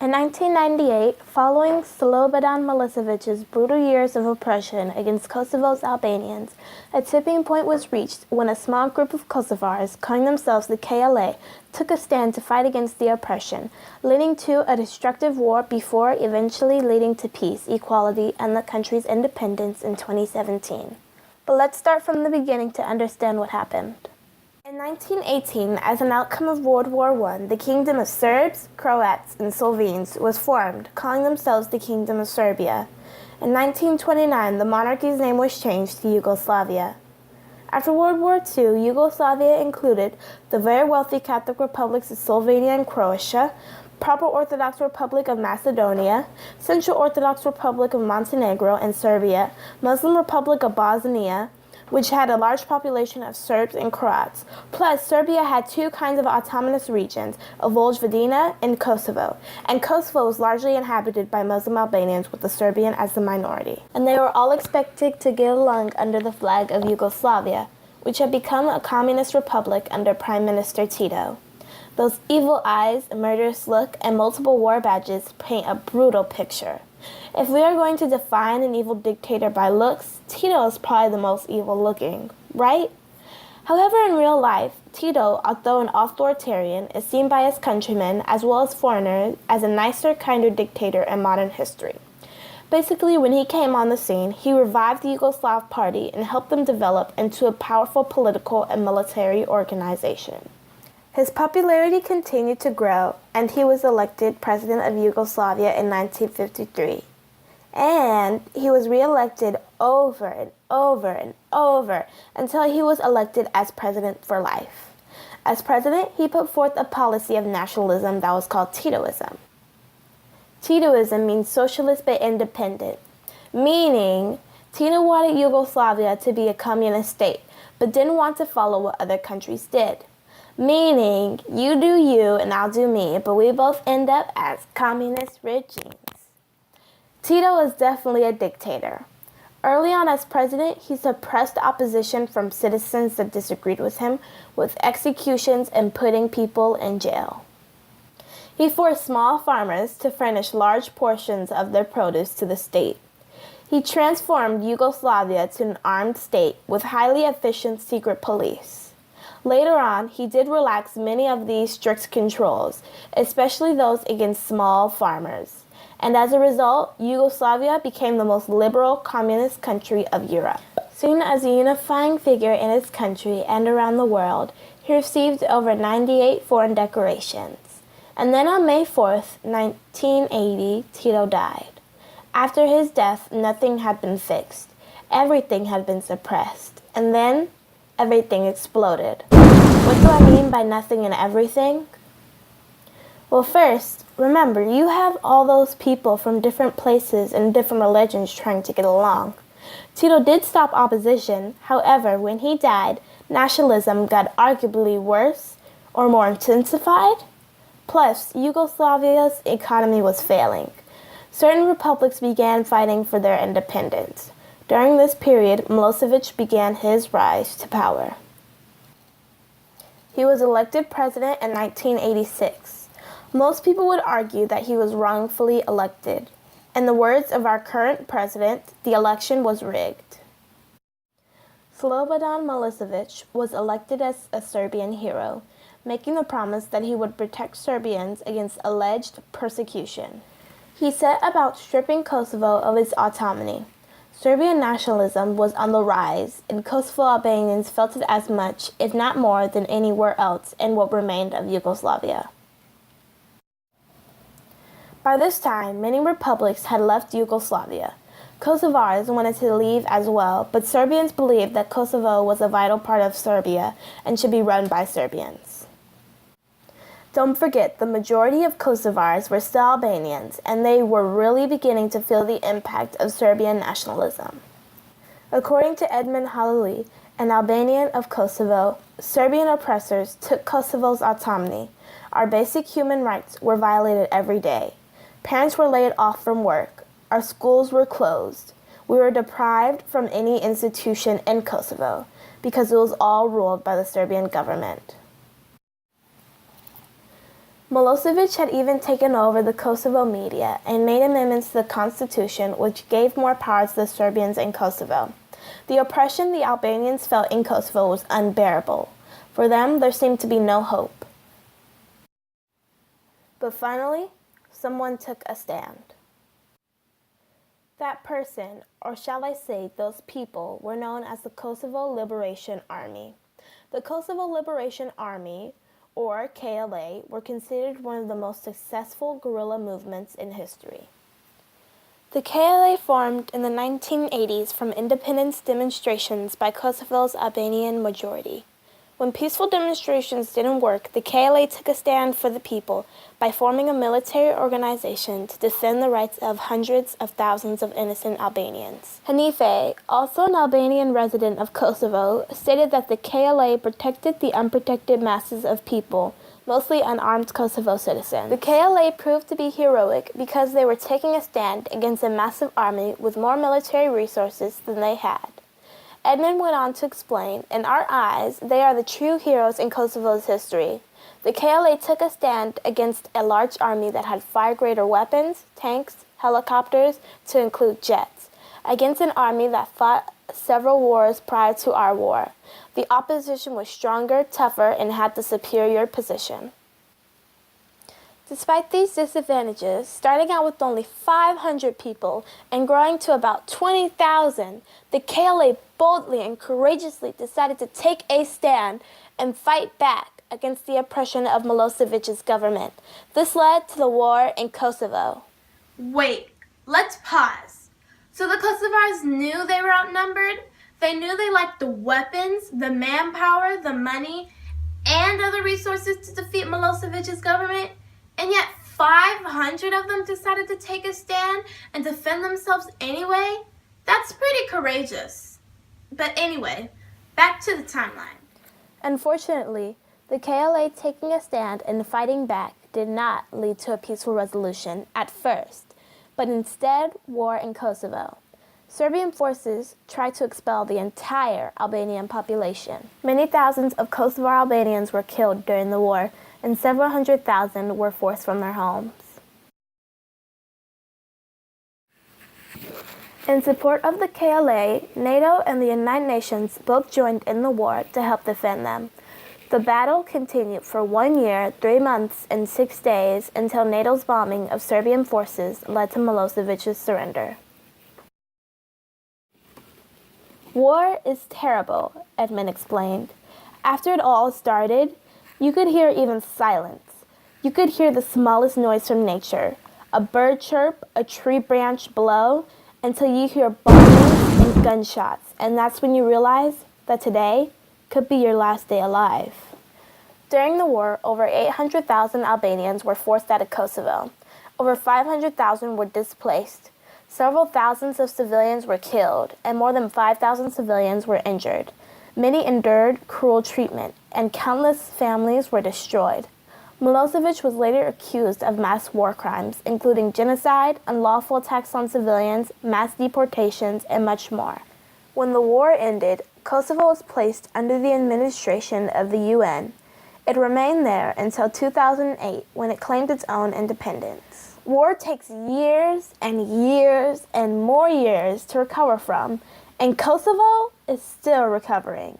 In 1998, following Slobodan Milosevic's brutal years of oppression against Kosovo's Albanians, a tipping point was reached when a small group of Kosovars, calling themselves the KLA, took a stand to fight against the oppression, leading to a destructive war before eventually leading to peace, equality, and the country's independence in 2017. But let's start from the beginning to understand what happened. In 1918, as an outcome of World War I, the Kingdom of Serbs, Croats, and Slovenes was formed, calling themselves the Kingdom of Serbia. In 1929, the monarchy's name was changed to Yugoslavia. After World War II, Yugoslavia included the very wealthy Catholic republics of Slovenia and Croatia, Proper Orthodox Republic of Macedonia, Central Orthodox Republic of Montenegro and Serbia, Muslim Republic of Bosnia, which had a large population of Serbs and Croats. Plus, Serbia had two kinds of autonomous regions, Vojvodina and Kosovo. And Kosovo was largely inhabited by Muslim Albanians, with the Serbian as the minority. And they were all expected to get along under the flag of Yugoslavia, which had become a communist republic under Prime Minister Tito. Those evil eyes, murderous look, and multiple war badges paint a brutal picture. If we are going to define an evil dictator by looks, Tito is probably the most evil looking, right? However, in real life, Tito, although an authoritarian, is seen by his countrymen as well as foreigners as a nicer, kinder dictator in modern history. Basically, when he came on the scene, he revived the Yugoslav Party and helped them develop into a powerful political and military organization. His popularity continued to grow, and he was elected president of Yugoslavia in 1953. And he was re-elected over and over and over until he was elected as president for life. As president, he put forth a policy of nationalism that was called Titoism. Titoism means socialist but independent, meaning Tito wanted Yugoslavia to be a communist state, but didn't want to follow what other countries did. Meaning, you do you and I'll do me, but we both end up as communist regimes. Tito was definitely a dictator. Early on as president, he suppressed opposition from citizens that disagreed with him, with executions and putting people in jail. He forced small farmers to furnish large portions of their produce to the state. He transformed Yugoslavia to an armed state with highly efficient secret police. Later on, he did relax many of these strict controls, especially those against small farmers. And as a result, Yugoslavia became the most liberal communist country of Europe. Seen as a unifying figure in his country and around the world, he received over 98 foreign decorations. And then on May 4th, 1980, Tito died. After his death, nothing had been fixed. Everything had been suppressed. And then everything exploded. What do I mean by nothing and everything? Well, first, remember, you have all those people from different places and different religions trying to get along. Tito did stop opposition. However, when he died, nationalism got arguably worse or more intensified. Plus, Yugoslavia's economy was failing. Certain republics began fighting for their independence. During this period, Milosevic began his rise to power. He was elected president in 1986. Most people would argue that he was wrongfully elected. In the words of our current president, the election was rigged. Slobodan Milosevic was elected as a Serbian hero, making the promise that he would protect Serbians against alleged persecution. He set about stripping Kosovo of its autonomy. Serbian nationalism was on the rise, and Kosovo Albanians felt it as much, if not more, than anywhere else in what remained of Yugoslavia. By this time, many republics had left Yugoslavia. Kosovars wanted to leave as well, but Serbians believed that Kosovo was a vital part of Serbia and should be run by Serbians. Don't forget, the majority of Kosovars were still Albanians, and they were really beginning to feel the impact of Serbian nationalism. According to Edmund Halili, an Albanian of Kosovo, Serbian oppressors took Kosovo's autonomy. Our basic human rights were violated every day. Parents were laid off from work. Our schools were closed. We were deprived from any institution in Kosovo because it was all ruled by the Serbian government. Milosevic had even taken over the Kosovo media and made amendments to the constitution which gave more power to the Serbians in Kosovo. The oppression the Albanians felt in Kosovo was unbearable. For them, there seemed to be no hope. But finally, someone took a stand. That person, or shall I say those people, were known as the Kosovo Liberation Army. The Kosovo Liberation Army, or KLA, were considered one of the most successful guerrilla movements in history. The KLA formed in the 1980s from independence demonstrations by Kosovo's Albanian majority. When peaceful demonstrations didn't work, the KLA took a stand for the people by forming a military organization to defend the rights of hundreds of thousands of innocent Albanians. Hanife, also an Albanian resident of Kosovo, stated that the KLA protected the unprotected masses of people, mostly unarmed Kosovo citizens. The KLA proved to be heroic because they were taking a stand against a massive army with more military resources than they had. Edmund went on to explain, in our eyes, they are the true heroes in Kosovo's history. The KLA took a stand against a large army that had far greater weapons, tanks, helicopters, to include jets, against an army that fought several wars prior to our war. The opposition was stronger, tougher, and had the superior position. Despite these disadvantages, starting out with only 500 people and growing to about 20,000, the KLA boldly and courageously decided to take a stand and fight back against the oppression of Milosevic's government. This led to the war in Kosovo. Wait, let's pause. So the Kosovars knew they were outnumbered? They knew they lacked the weapons, the manpower, the money, and other resources to defeat Milosevic's government? And yet 500 of them decided to take a stand and defend themselves anyway? That's pretty courageous. But anyway, back to the timeline. Unfortunately, the KLA taking a stand and fighting back did not lead to a peaceful resolution at first, but instead war in Kosovo. Serbian forces tried to expel the entire Albanian population. Many thousands of Kosovar Albanians were killed during the war, and several 100,000 were forced from their homes. In support of the KLA, NATO and the United Nations both joined in the war to help defend them. The battle continued for 1 year, 3 months, and 6 days until NATO's bombing of Serbian forces led to Milosevic's surrender. War is terrible, Edmund explained. After it all started, you could hear even silence. You could hear the smallest noise from nature, a bird chirp, a tree branch blow, until you hear bombings and gunshots, and that's when you realize that today could be your last day alive. During the war, over 800,000 Albanians were forced out of Kosovo. Over 500,000 were displaced. Several thousands of civilians were killed, and more than 5,000 civilians were injured. Many endured cruel treatment, and countless families were destroyed. Milosevic was later accused of mass war crimes, including genocide, unlawful attacks on civilians, mass deportations, and much more. When the war ended, Kosovo was placed under the administration of the UN. It remained there until 2008, when it claimed its own independence. War takes years and years and more years to recover from, and Kosovo is still recovering.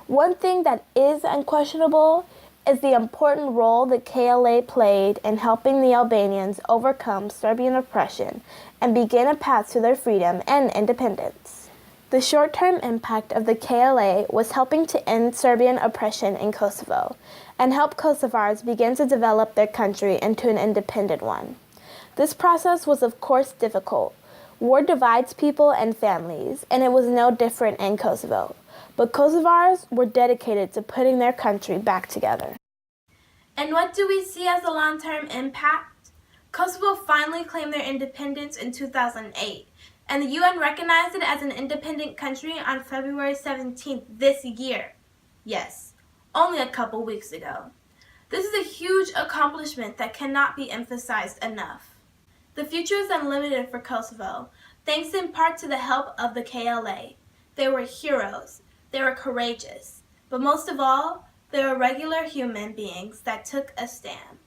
One thing that is unquestionable is the important role that KLA played in helping the Albanians overcome Serbian oppression and begin a path to their freedom and independence. The short-term impact of the KLA was helping to end Serbian oppression in Kosovo and help Kosovars begin to develop their country into an independent one. This process was of course difficult. War divides people and families, and it was no different in Kosovo. But Kosovars were dedicated to putting their country back together. And what do we see as a long-term impact? Kosovo finally claimed their independence in 2008, and the UN recognized it as an independent country on February 17th this year. Yes, only a couple weeks ago. This is a huge accomplishment that cannot be emphasized enough. The future is unlimited for Kosovo, thanks in part to the help of the KLA. They were heroes, they were courageous, but most of all, they were regular human beings that took a stand.